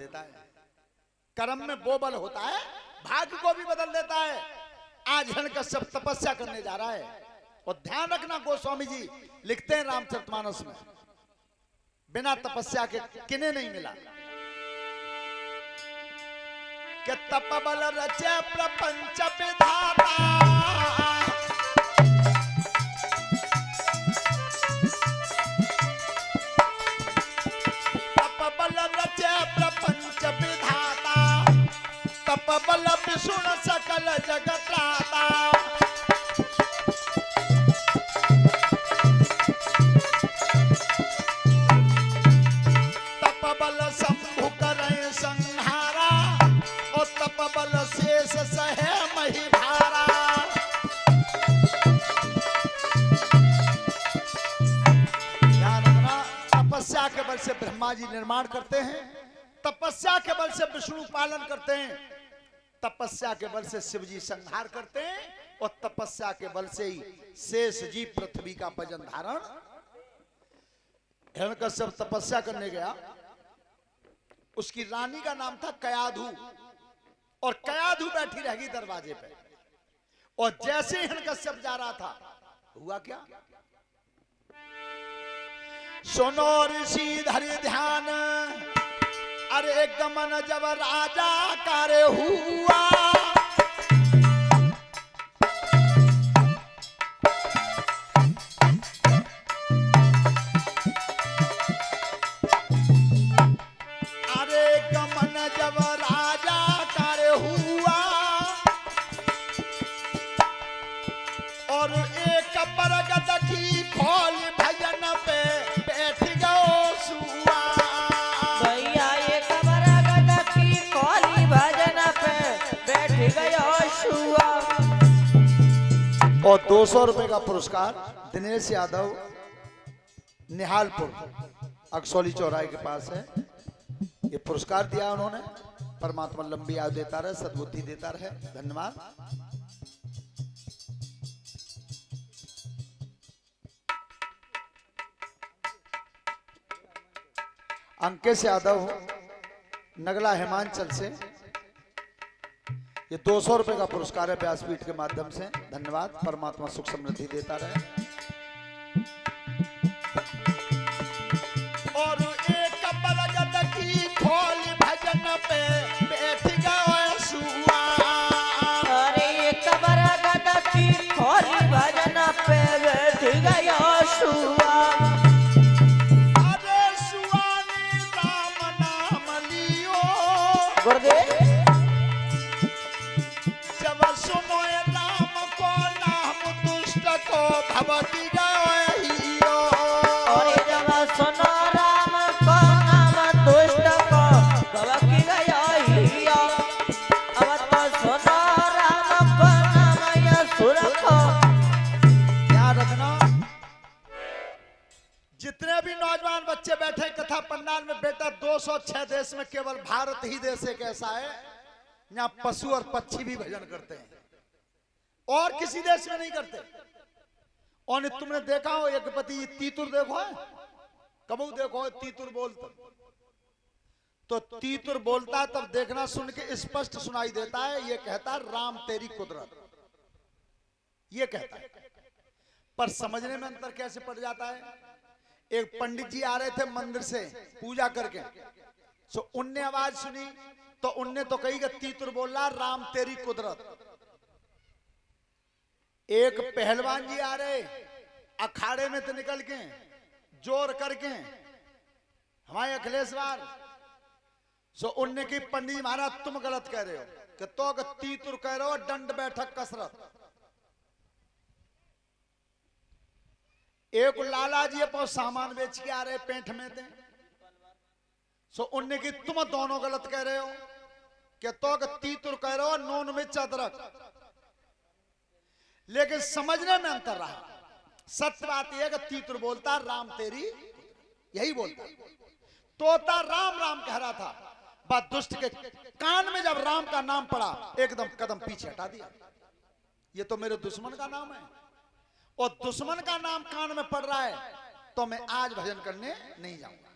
देता है। कर्म में वो बल होता है भाग्य को भी बदल देता है। आज हिरण्यकश्यप तपस्या करने जा रहा है और ध्यान रखना गोस्वामी जी लिखते हैं रामचरितमानस में, बिना तपस्या के किन्हें नहीं मिला कि तप बल रचे प्रपंच विधाता, तप बल रचे प्रपंच विधाता, तप बल विष्णु सकल जगत त्राता। तप बल शंभु करे संहारा और तप बल शेष सहे मही भारा। ध्यान रखना, तपस्या के बल से ब्रह्मा जी निर्माण करते हैं, तपस्या के बल से विष्णु पालन करते हैं, तपस्या के बल से शिव जी संहार करते हैं और तपस्या के बल से ही शेष जी पृथ्वी का वजन धारण। हिरण्यकश्यप तपस्या करने गया, उसकी रानी का नाम था कयाधु और कयाधु बैठी रहेगी दरवाजे पे। और जैसे हिरण्यकश्यप जा रहा था, हुआ क्या? सुनो ऋषि धरि ध्यान, अरे गमन जब राजा कार्य हुआ, अरे गमन जब राजा कार्य हुआ और एक बरगद की खोल भजन पे बैठ गयो सुआ। भैया एक बरगद की खोली भजन पे बैठ गयो शुआ। और 200 रुपए का पुरस्कार दिनेश यादव निहालपुर अक्सौली चौराहे के पास है, ये पुरस्कार दिया उन्होंने। परमात्मा लंबी आयु देता रहे, सद्बुद्धि देता रहे। धन्यवाद। अंकेश यादव नगला हिमांचल से, ये 200 रुपए का पुरस्कार है व्यासपीठ के माध्यम से। धन्यवाद। परमात्मा सुख समृद्धि देता रहे। और एक बरगद की खोल भजन पे बैठ गयो सुआ। अरे एक बरगद की खोली भजन पे बैठ गयो शुआ। अरे सुआ ने राम नाम लियो, गुरुदेव जब सुनो राम को नाम दुष्ट को भवती गयो। और जब सुनो राम को नाम दुष्ट को भवकी गयो हियो। अब तो सुनो राम को नाम असुर को। ध्यान रखना, जितने भी नौजवान बच्चे बैठे कथा पंडाल में, बेटा 206 देश में केवल भारत ही देश एक ऐसा है यहाँ पशु और पक्षी भी भजन करते हैं, और किसी देश में नहीं करते। और तुमने देखा हो एक पति तीतुर देखो है, कबू देखो है तीतुर बोलता, तो तीतुर बोलता तब देखना, सुन के स्पष्ट सुनाई देता है, ये कहता राम तेरी कुदरत, ये कहता है। पर समझने में अंतर कैसे पड़ जाता है? एक पंडित जी आ रहे थे मंदिर से पूजा करके, सो उनने आवाज सुनी तो उनने तो कही कि तीतुर बोल रहा राम तेरी कुदरत। एक पहलवान जी आ रहे अखाड़े में तो निकल के जोर करके हमारे अखिलेश्वर, सो उनने की पंडित जी महाराज तुम गलत कह रहे हो कि तो तीतुर कह रहे हो दंड बैठक कसरत। एक लाला जी अपना सामान बेच के आ रहे पेंट में थे, सो उनने की तुम दोनों गलत कह रहे हो कि तो तीतुर कह रहे हो नून मिर्च अदरक। लेकिन समझने में अंतर रहा। सत्य बात यह कि तीतुर बोलता राम तेरी, यही बोलता। तोता राम राम कह रहा था, बात दुष्ट के कान में जब राम का नाम पड़ा एकदम कदम पीछे हटा दिया। ये तो मेरे दुश्मन का नाम है और दुश्मन का नाम कान में पड़ रहा है तो मैं आज भजन करने नहीं जाऊंगा।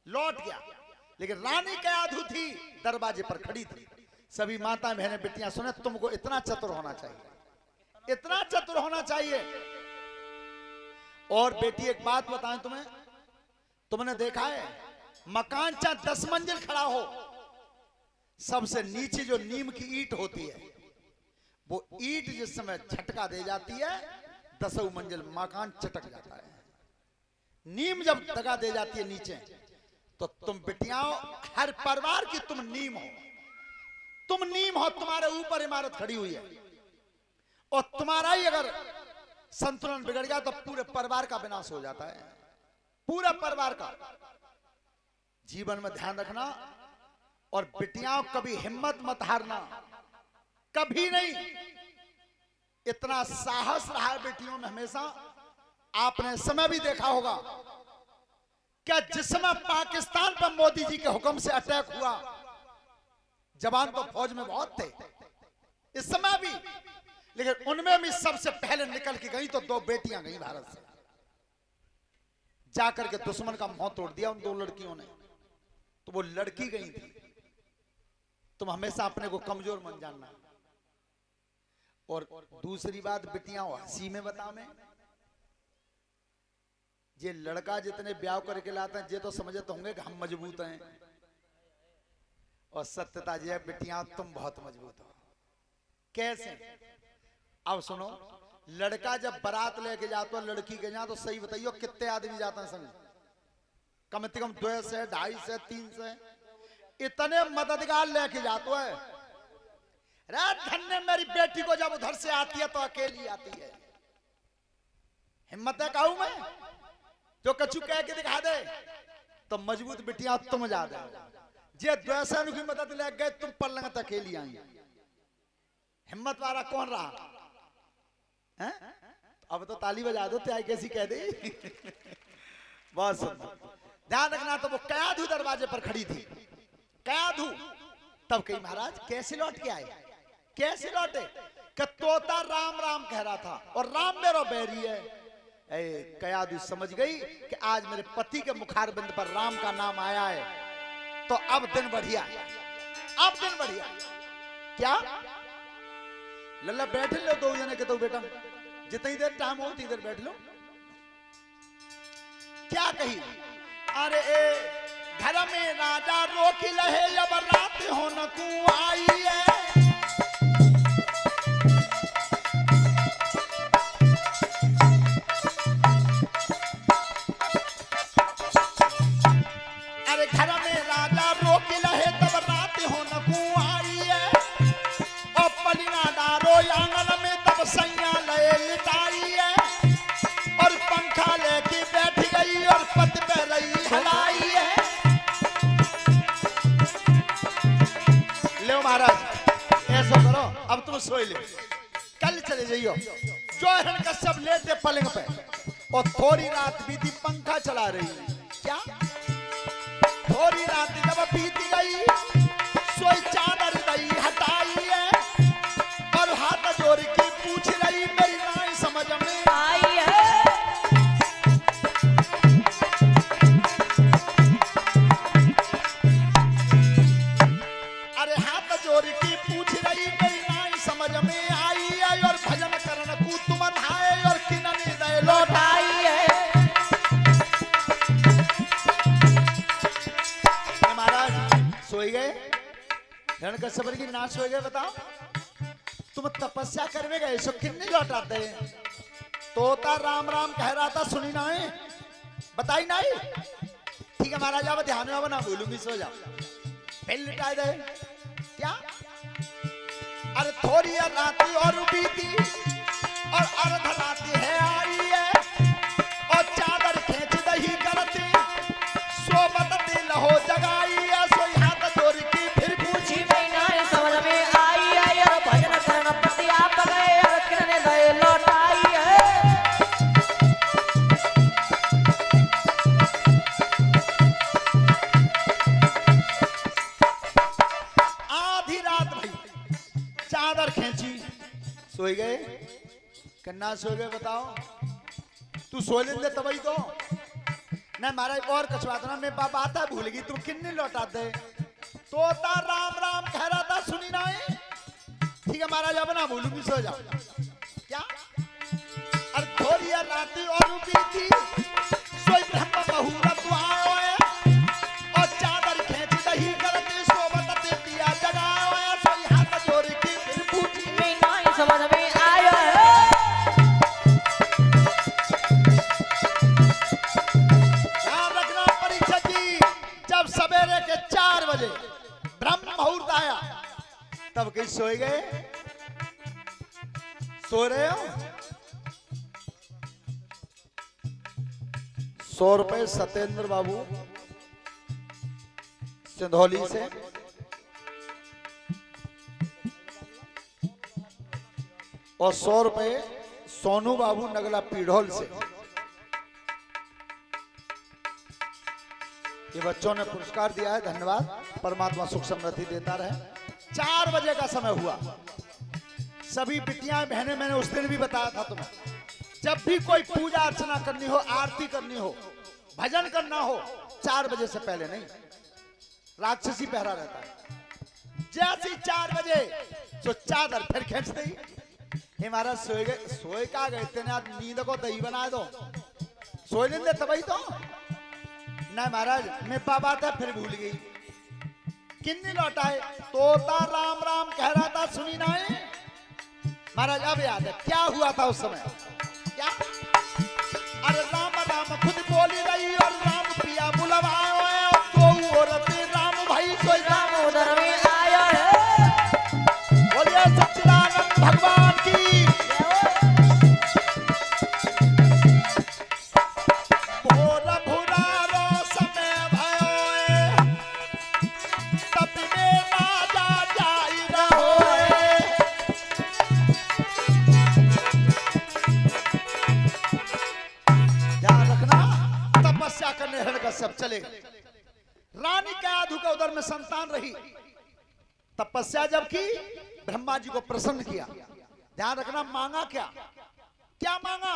लौट गया। लेकिन रानी कयाधु थी, दरवाजे पर खड़ी थी। सभी माता बहनें बेटियां सुने, तुमको इतना चतुर होना चाहिए, इतना चतुर होना चाहिए। और बेटी एक बात बताएं तुम्हें, तुमने देखा है मकान चाहे 10 मंजिल खड़ा हो, सबसे नीचे जो नीम की ईंट होती है, वो ईंट जिस समय झटका दे जाती है 10 मंजिल मकान चटक जाता है। नीम जब दगा दे जाती है नीचे, तो तुम बिटियाओ हर परिवार की तुम नीम हो, तुम नीम हो, तुम्हारे ऊपर इमारत खड़ी हुई है। और तुम्हारा ही अगर संतुलन बिगड़ गया तो पूरे परिवार का विनाश हो जाता है, पूरा परिवार का। जीवन में ध्यान रखना। और बिटियाओं कभी हिम्मत मत हारना, कभी नहीं। इतना साहस रहा है बेटियों में हमेशा। आपने समय भी देखा होगा क्या, जिस समय पाकिस्तान पर मोदी जी के हुक्म से अटैक हुआ, जवान तो फौज में बहुत थे इस समय भी, लेकिन उनमें भी सबसे पहले निकल के गई तो 2 बेटियां गई भारत से, जाकर के दुश्मन का मुंह तोड़ दिया उन 2 लड़कियों ने। तो वो लड़की गई थी। तुम हमेशा अपने को कमजोर मत जानना। और दूसरी बात, बिटियां हंसी में बता में, ये लड़का जितने ब्याह करके लाते हैं ये तो समझते होंगे कि हम मजबूत हैं, और सत्यता ये है बिटियां तुम बहुत मजबूत हो। कैसे? अब सुनो, लड़का जब बारात लेके जाता है लड़की के यहाँ, तो सही बताइयो कितने आदमी जाते हैं संग? कम से कम 2 से 2.5 से 3 से इतने मददगार लेके जाते है। रात धन्य मेरी बेटी को जब उधर से आती है तो अकेली आती है। हिम्मत है कहूं मैं, जो कछु कह के दिखा दे। तो मजबूत बिटियां तुम जा दे, जे द्वैसन की मदद ले गए तुम पलंग तक अकेली आई। हिम्मत वाला कौन रहा है? अब तो ताली बजा दो, त्याई कैसी कह दे। बहुत सुंदर। ध्यान रखना। तो वो कयाधु दरवाजे पर खड़ी थी, कयाधु। तब कही महाराज कैसे लौट के आए? कैसे लौटे? कि तोता राम राम कह रहा था और राम मेरा बैरी है। कयाधु समझ गई कि आज मेरे पति के मुखारबिंद पर राम का नाम आया है, तो अब दिन बढ़िया, अब दिन बढ़िया। क्या लल्ला बैठ लो 2 जने के, तो बेटा जितनी देर टाइम हो उतनी देर बैठ लो। क्या कही? अरे घर में राजा रोकी लहे, जब रात हो न को आई है। अरे घर में राजा रोकी लहे, तब रात हो न को आई है। और पलिना डारो आंगन में, तब सैया लए लिटाई है। और पंखा लेके बैठ गई और पत पे रही हलाई है। ले महाराज ऐसा करो, अब तुम सोई ले, कल चले जाइयो। जो है सब लेटे पलंग पे, और थोड़ी रात बीती पंखा चला रही। क्या थोड़ी रात जब बीती गई, सोई चादर दई हटाई है। और हाथ जोड़ के पूछ रही, मेरी नाई समझ में आई है। अरे हाथ जोड़ के पूछ रही, मेरी नाई समझ में आई है। और भजन करन को तुम धाए, और किनने दे लौटाई है। महाराज सोई गए, धन का सबर की ना सोए गए। बताओ तुम तपस्या करवे गए, सो किन्ने लौटाते? तोता राम राम कह रहा था, सुनी ना है? बताई नहीं? ठीक है महाराज, अब ध्यान में ना भूलूंगी, सो जाओ। फिर लिटाए दे। क्या? अरे थोड़ी राती और बीती, और अर्ध राती है आई है। और चादर खींच दही करती, सोबत दिल हो जगाई है। सोई हाथ जोड़ की फिर पूछी, नाई समझ में आई है। और भजन करन पति आप गए, और किन्ने दे लौटाई है। आधी रात भाई चादर खींची, सोई गए? कन्ना सो गए? बताओ तू सो लेते तभी तो नहीं। महाराज और कछवातना में बात आता भूल गई, तुम किन्ने लौटाते? तोता राम ठीक है महाराज, अब ना बोलूंगी, सो जाओ। क्या? अरे थोड़ी राती और बीती, सोई ब्रह्म मुहूर्त आयो है, और चादर खींच दही करते सोबत ते पिया जगाओ है, सोई हाथ जोड़ के फिर पूछी मैं नहीं समझ में आया है। ध्यान रखना परीक्षक जी, जब सवेरे के 4 बजे ब्रह्म मुहूर्त आया, तब कहीं सोए गए? सो रहे हो? 100 रुपए सत्येंद्र बाबू सिंधौली से, और 100 रुपए सोनू बाबू नगला पीढ़ोल से। ये बच्चों ने पुरस्कार दिया है, धन्यवाद। परमात्मा सुख समृद्धि देता रहे। 4 बजे का समय हुआ। सभी बिटियां बहनें, मैंने उस दिन भी बताया था तुम्हें, जब भी कोई पूजा अर्चना करनी हो, आरती करनी हो, भजन करना हो, 4 बजे से पहले नहीं। राक्षसी पहरा रहता है। जैसे ही 4 बजे तो चादर फिर खींच दी। हे महाराज सोए गए? सोए का गए तेने, आज नींद को दही बना दो, सोए नहीं देते भाई तो। नहीं महाराज, मैं बात है फिर भूल गई। किन्नी लौटाए? तोता राम राम कह रहा था, सुनी ना है महाराज? अब याद है क्या हुआ था उस समय? क्या? अरे राम राम खुद बोली रही, और राम पिया बुलवाओ है, और दो औरतें राम भाई सोई राम उधर में आया है। बोलिए सच्चिदानंद भगवान की। भोर भुरारो समय भयो है, तब में राजा जाई रहो है। ध्यान रखना, तपस्या करने हिरण्यकश्यप चले गए। रानी के आधु का उदर में संतान रही। तपस्या जब की, ब्रह्मा जी को प्रसन्न किया। ध्यान रखना, मांगा क्या? क्या मांगा?